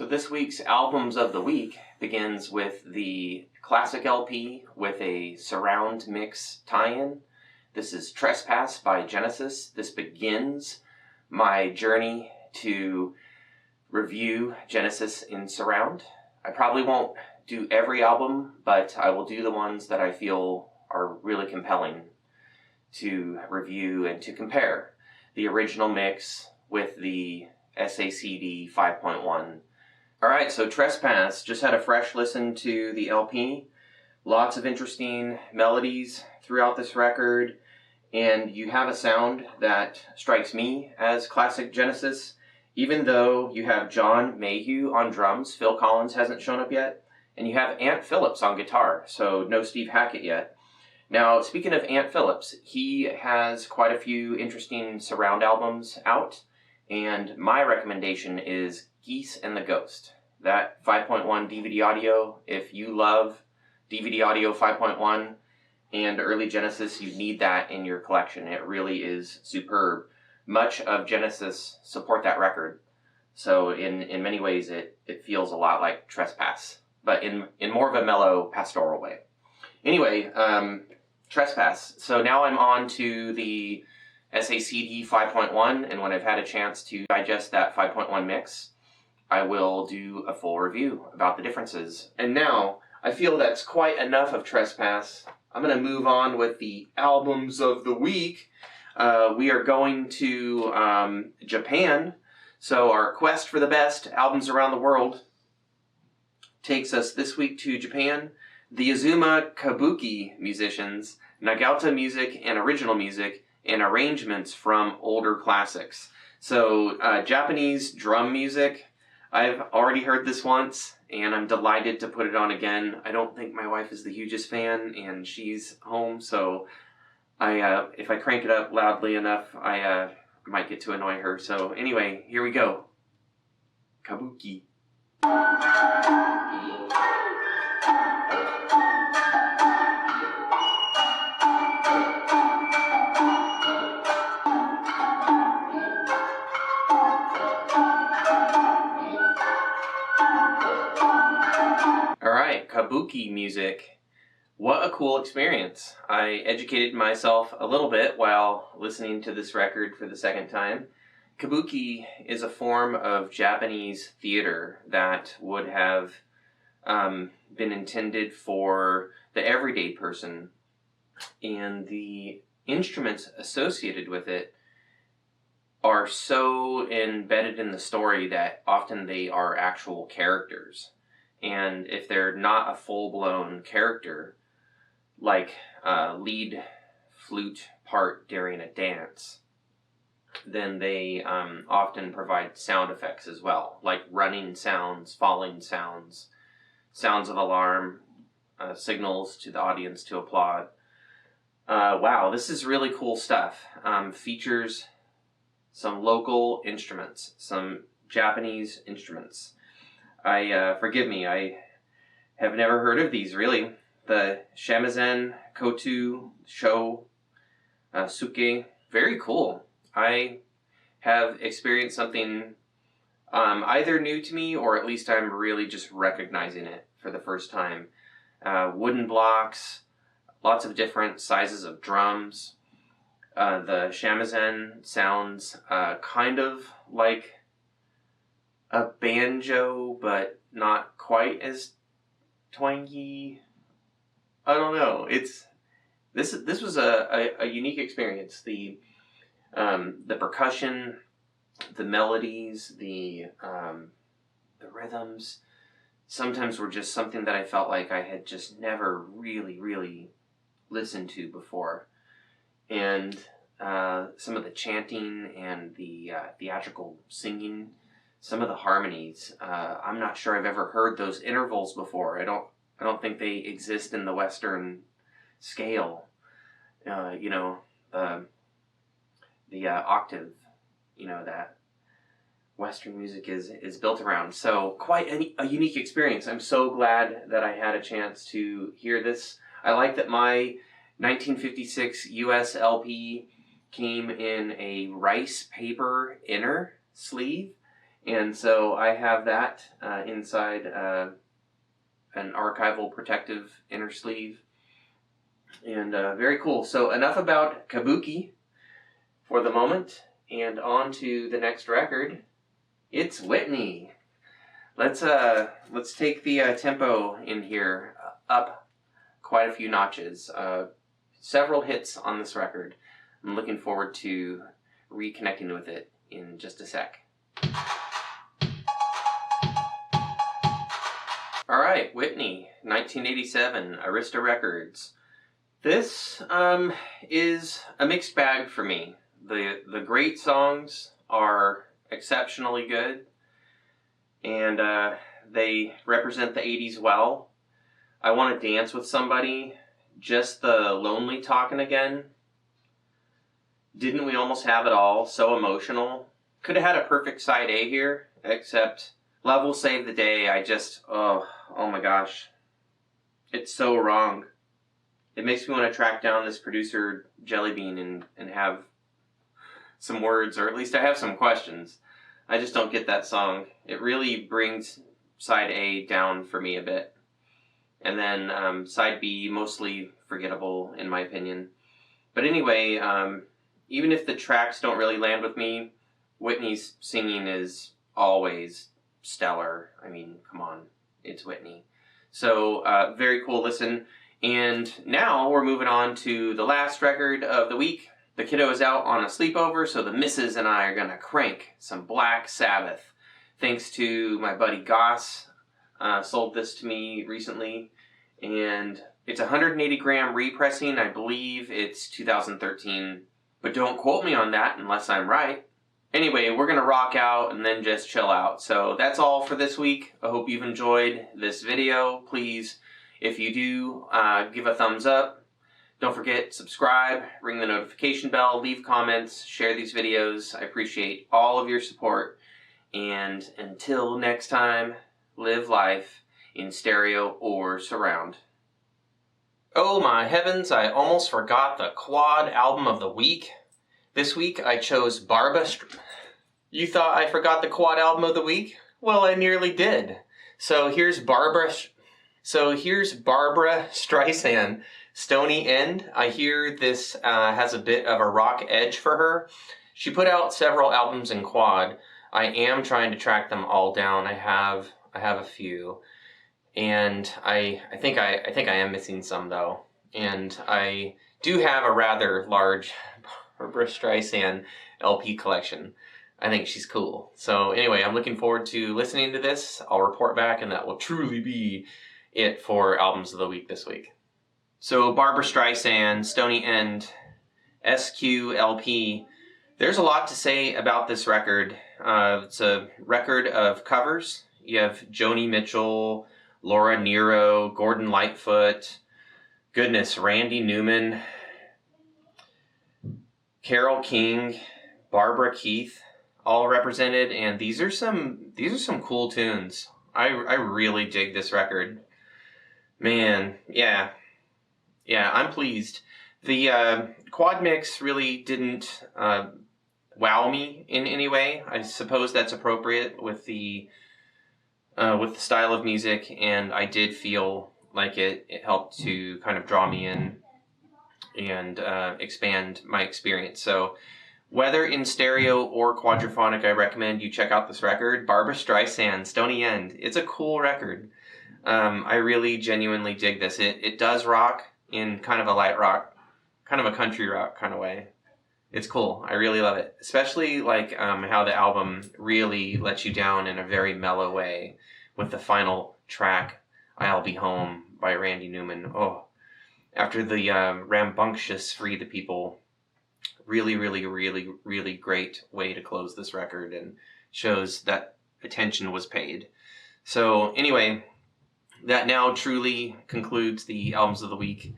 So this week's Albums of the Week begins with the classic LP with a surround mix tie-in. This is Trespass by Genesis. This begins my journey to review Genesis in surround. I probably won't do every album, but I will do the ones that I feel are really compelling to review and to compare the original mix with the SACD 5.1. Alright, so Trespass, just had a fresh listen to the LP. Lots of interesting melodies throughout this record, and you have a sound that strikes me as classic Genesis, even though you have John Mayhew on drums. Phil Collins hasn't shown up yet, and you have Ant Phillips on guitar, so no Steve Hackett yet. Now, speaking of Ant Phillips, he has quite a few interesting surround albums out, and my recommendation is Geese and the Ghost. That 5.1 DVD audio, if you love DVD audio 5.1 and early Genesis, you need that in your collection. It really is superb. Much of Genesis support that record, so in many ways it feels a lot like Trespass, but in more of a mellow, pastoral way. Anyway, Trespass. So now I'm on to the SACD 5.1, and when I've had a chance to digest that 5.1 mix, I will do a full review about the differences. And now, I feel that's quite enough of Trespass. I'm going to move on with the Albums of the Week. We are going to Japan, so our quest for the best albums around the world takes us this week to Japan. The Azuma Kabuki musicians, Nagauta music and original music, and arrangements from older classics. So Japanese drum music, I've already heard this once, and I'm delighted to put it on again. I don't think my wife is the hugest fan, and she's home, so if I crank it up loudly enough, I might get to annoy her. So anyway, here we go. Kabuki. Alright, Kabuki music. What a cool experience. I educated myself a little bit while listening to this record for the second time. Kabuki is a form of Japanese theater that would have been intended for the everyday person, and the instruments associated with it are so embedded in the story that often they are actual characters. And if they're not a full-blown character, like a lead flute part during a dance, then they often provide sound effects as well, like running sounds, falling sounds, sounds of alarm, signals to the audience to applaud. Wow, this is really cool stuff. Features some local instruments, some Japanese instruments. Forgive me, I have never heard of these, really. The shamisen, koto, sho, suke, very cool. I have experienced something either new to me, or at least I'm really just recognizing it for the first time. Wooden blocks, lots of different sizes of drums. The shamisen sounds kind of like a banjo, but not quite as twangy. I don't know. This was a unique experience. The percussion, the melodies, the rhythms, sometimes were just something that I felt like I had just never really listened to before. And some of the chanting and the theatrical singing, some of the harmonies, I'm not sure I've ever heard those intervals before. I don't think they exist in the Western scale. The octave, that Western music is built around. So quite a unique experience. I'm so glad that I had a chance to hear this. I like that my 1956 US LP came in a rice paper inner sleeve, And so I have that inside an archival protective inner sleeve. And very cool. So enough about Kabuki for the moment, and on to the next record. It's Whitney. Let's take the tempo in here up quite a few notches. Several hits on this record. I'm looking forward to reconnecting with it in just a sec. All right, Whitney, 1987, Arista Records. This is a mixed bag for me. The great songs are exceptionally good, and they represent the 80s well. I Want to Dance with Somebody, Just the Lonely Talking Again. Didn't We Almost Have It All? So emotional. Could have had a perfect side A here, except Love Will Save the Day. Oh my gosh. It's so wrong. It makes me want to track down this producer, Jellybean, and have some words, or at least I have some questions. I just don't get that song. It really brings side A down for me a bit. And then side B, mostly forgettable in my opinion. But anyway, even if the tracks don't really land with me, Whitney's singing is always stellar. I mean, come on, it's Whitney. So very cool listen. And now we're moving on to the last record of the week. The kiddo is out on a sleepover, so the missus and I are going to crank some Black Sabbath. Thanks to my buddy Goss, sold this to me recently. And it's a 180 gram repressing. I believe it's 2013. But don't quote me on that unless I'm right. Anyway, we're going to rock out and then just chill out. So that's all for this week. I hope you've enjoyed this video. Please, if you do, give a thumbs up. Don't forget, subscribe, ring the notification bell, leave comments, share these videos. I appreciate all of your support. And until next time, live life in stereo or surround. Oh my heavens, I almost forgot the quad album of the week. This week I chose Barbara. You thought I forgot the quad album of the week? Well, I nearly did. So here's Barbara Streisand, Stony End. I hear this has a bit of a rock edge for her. She put out several albums in quad. I am trying to track them all down. I have a few, and I think I am missing some though. And I do have a rather large Barbara Streisand LP collection. I think she's cool. So anyway, I'm looking forward to listening to this. I'll report back, and that will truly be it for albums of the week this week. So Barbara Streisand, Stony End, SQLP. There's a lot to say about this record. It's a record of covers. You have Joni Mitchell, Laura Nyro, Gordon Lightfoot, goodness, Randy Newman, Carole King, Barbara Keith, all represented, and these are some cool tunes. I really dig this record. Man, yeah, I'm pleased. The quad mix really didn't wow me in any way. I suppose that's appropriate with the style of music, and I did feel like it helped to kind of draw me in and expand my experience. So whether in stereo or quadraphonic, I recommend you check out this record, Barbara Streisand, Stony End. It's a cool record. I really genuinely dig this. It does rock in kind of a light rock, kind of a country rock kind of way. It's cool. I really love it. Especially like how the album really lets you down in a very mellow way with the final track, I'll Be Home by Randy Newman. Oh, after the rambunctious Free the People. Really, really, really, really great way to close this record, and shows that attention was paid. So anyway, that now truly concludes the albums of the week.